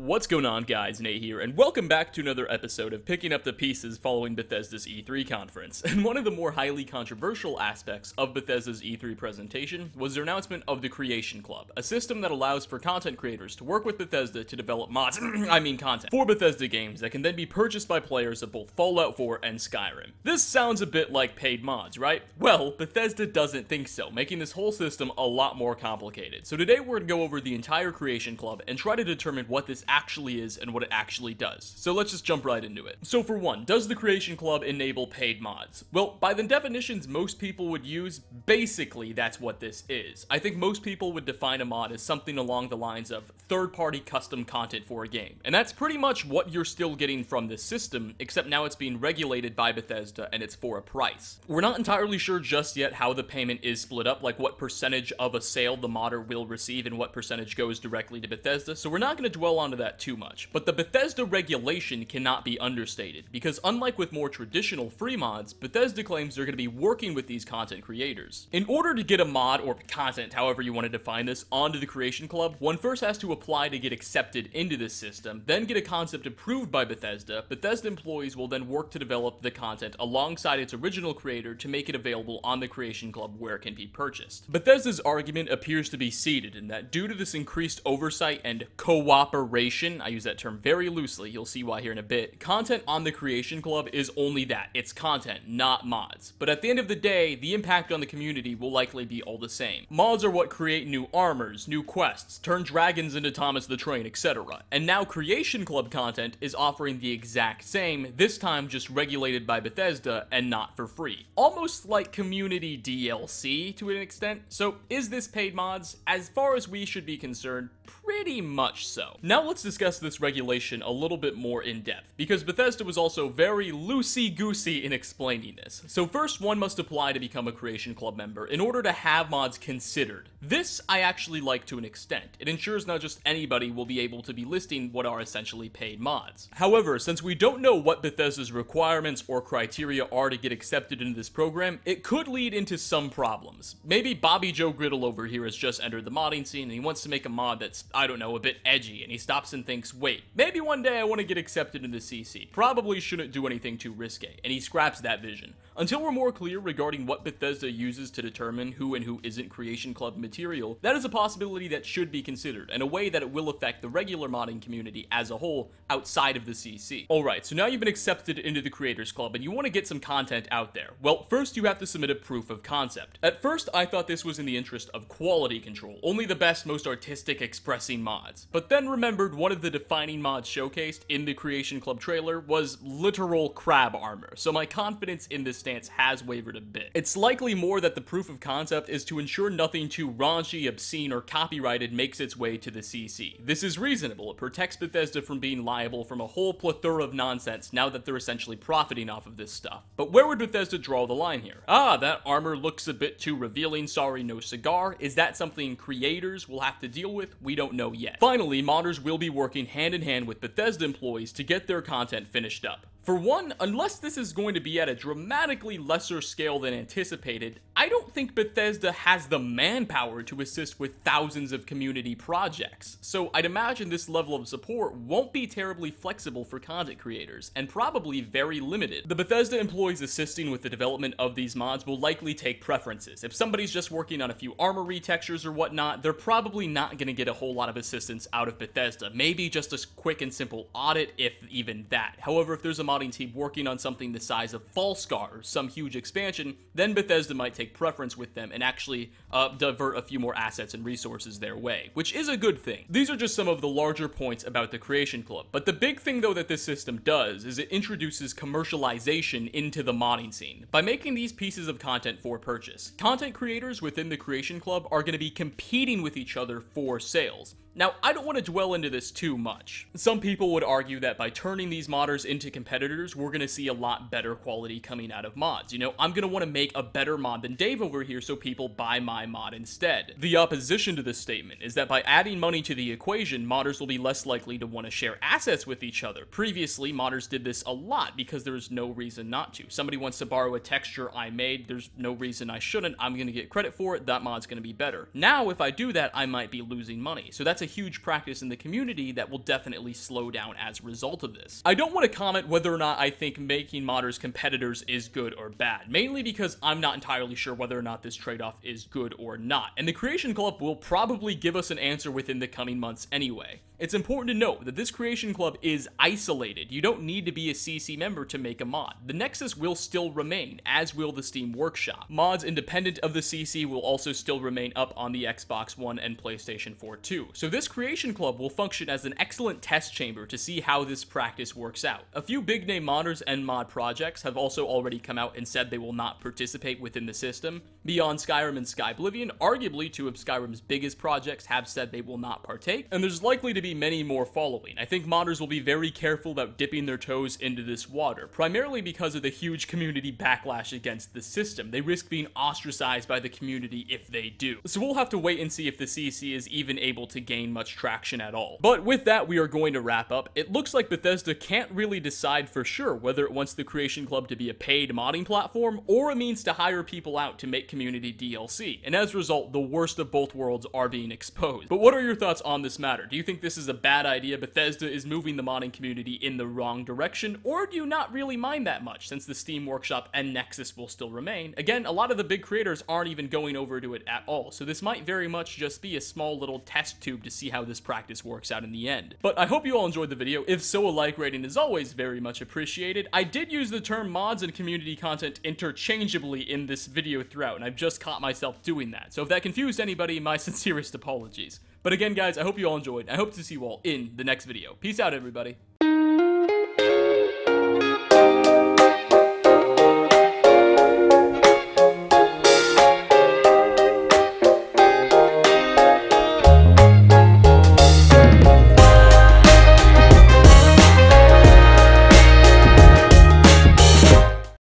What's going on, guys? Nate here, and welcome back to another episode of Picking Up the Pieces following Bethesda's E3 conference. And one of the more highly controversial aspects of Bethesda's E3 presentation was their announcement of the Creation Club, a system that allows for content creators to work with Bethesda to develop mods, content, for Bethesda games that can then be purchased by players of both Fallout 4 and Skyrim. This sounds a bit like paid mods, right? Well, Bethesda doesn't think so, making this whole system a lot more complicated. So today we're going to go over the entire Creation Club and try to determine what this actually is and what it actually does. So let's just jump right into it. So for one, does the Creation Club enable paid mods? Well, by the definitions most people would use, basically that's what this is. I think most people would define a mod as something along the lines of third-party custom content for a game. And that's pretty much what you're still getting from this system, except now it's being regulated by Bethesda and it's for a price. We're not entirely sure just yet how the payment is split up, like what percentage of a sale the modder will receive and what percentage goes directly to Bethesda, so we're not going to dwell onto that too much. But the Bethesda regulation cannot be understated, because unlike with more traditional free mods, Bethesda claims they're going to be working with these content creators. In order to get a mod or content, however you want to define this, onto the Creation Club, one first has to apply to get accepted into this system, then get a concept approved by Bethesda. Bethesda employees will then work to develop the content alongside its original creator to make it available on the Creation Club where it can be purchased. Bethesda's argument appears to be seated in that due to this increased oversight and cooperation, I use that term very loosely, you'll see why here in a bit, content on the Creation Club is only that. It's content, not mods. But at the end of the day, the impact on the community will likely be all the same. Mods are what create new armors, new quests, turn dragons into Thomas the Train, etc. And now Creation Club content is offering the exact same, this time just regulated by Bethesda and not for free. Almost like community DLC to an extent. So is this paid mods? As far as we should be concerned, pretty much so. Now let's discuss this regulation a little bit more in depth, because Bethesda was also very loosey-goosey in explaining this. So first, one must apply to become a Creation Club member in order to have mods considered. This I actually like to an extent. It ensures not just anybody will be able to be listing what are essentially paid mods. However, since we don't know what Bethesda's requirements or criteria are to get accepted into this program, it could lead into some problems. Maybe Bobby Joe Griddle over here has just entered the modding scene and he wants to make a mod that's, I don't know, a bit edgy, and he stops and thinks, wait, maybe one day I want to get accepted into CC. Probably shouldn't do anything too risque, and he scraps that vision. Until we're more clear regarding what Bethesda uses to determine who and who isn't Creation Club material, that is a possibility that should be considered, and a way that it will affect the regular modding community as a whole outside of the CC. Alright, so now you've been accepted into the Creators Club and you want to get some content out there. Well, first you have to submit a proof of concept. At first, I thought this was in the interest of quality control, only the best, most artistic expressing mods. But then remembered one of the defining mods showcased in the Creation Club trailer was literal crab armor, so my confidence in this stance has wavered a bit. It's likely more that the proof of concept is to ensure nothing too raunchy, obscene, or copyrighted makes its way to the CC. This is reasonable. It protects Bethesda from being liable from a whole plethora of nonsense now that they're essentially profiting off of this stuff. But where would Bethesda draw the line here? Ah, that armor looks a bit too revealing, sorry, no cigar. Is that something creators will have to deal with? We don't know yet. Finally, modders will be working hand in hand with Bethesda employees to get their content finished up. For one, unless this is going to be at a dramatically lesser scale than anticipated, I don't think Bethesda has the manpower to assist with thousands of community projects. So I'd imagine this level of support won't be terribly flexible for content creators, and probably very limited. The Bethesda employees assisting with the development of these mods will likely take preferences. If somebody's just working on a few armor retextures or whatnot, they're probably not going to get a whole lot of assistance out of Bethesda. Maybe just a quick and simple audit, if even that. However, if there's a modding team working on something the size of Falscar or some huge expansion, then Bethesda might take preference with them and actually divert a few more assets and resources their way, which is a good thing. These are just some of the larger points about the Creation Club, but the big thing though that this system does is it introduces commercialization into the modding scene. By making these pieces of content for purchase, content creators within the Creation Club are going to be competing with each other for sales. Now, I don't want to dwell into this too much. Some people would argue that by turning these modders into competitors, we're going to see a lot better quality coming out of mods. You know, I'm going to want to make a better mod than Dave over here so people buy my mod instead. The opposition to this statement is that by adding money to the equation, modders will be less likely to want to share assets with each other. Previously, modders did this a lot because there was no reason not to. Somebody wants to borrow a texture I made, there's no reason I shouldn't, I'm going to get credit for it, that mod's going to be better. Now, if I do that, I might be losing money. So that's that's a huge practice in the community that will definitely slow down as a result of this. I don't want to comment whether or not I think making modders competitors is good or bad, mainly because I'm not entirely sure whether or not this trade-off is good or not, and the Creation Club will probably give us an answer within the coming months anyway. It's important to note that this Creation Club is isolated. You don't need to be a CC member to make a mod. The Nexus will still remain, as will the Steam Workshop. Mods independent of the CC will also still remain up on the Xbox One and PlayStation 4 too. So this Creation Club will function as an excellent test chamber to see how this practice works out. A few big name modders and mod projects have also already come out and said they will not participate within the system. Beyond Skyrim and Skyblivion, arguably two of Skyrim's biggest projects, have said they will not partake, and there's likely to be many more following. I think modders will be very careful about dipping their toes into this water, primarily because of the huge community backlash against the system. They risk being ostracized by the community if they do. So we'll have to wait and see if the CC is even able to gain much traction at all. But with that, we are going to wrap up. It looks like Bethesda can't really decide for sure whether it wants the Creation Club to be a paid modding platform or a means to hire people out to make community DLC, and as a result, the worst of both worlds are being exposed. But what are your thoughts on this matter? Do you think this is a bad idea? Bethesda is moving the modding community in the wrong direction, or do you not really mind that much since the Steam Workshop and Nexus will still remain? Again, a lot of the big creators aren't even going over to it at all, so this might very much just be a small little test tube to see how this practice works out in the end. But I hope you all enjoyed the video. If so, a like rating is always very much appreciated. I did use the term mods and community content interchangeably in this video throughout, and I've just caught myself doing that. So if that confused anybody, my sincerest apologies. But again, guys, I hope you all enjoyed. I hope to see you all in the next video. Peace out, everybody.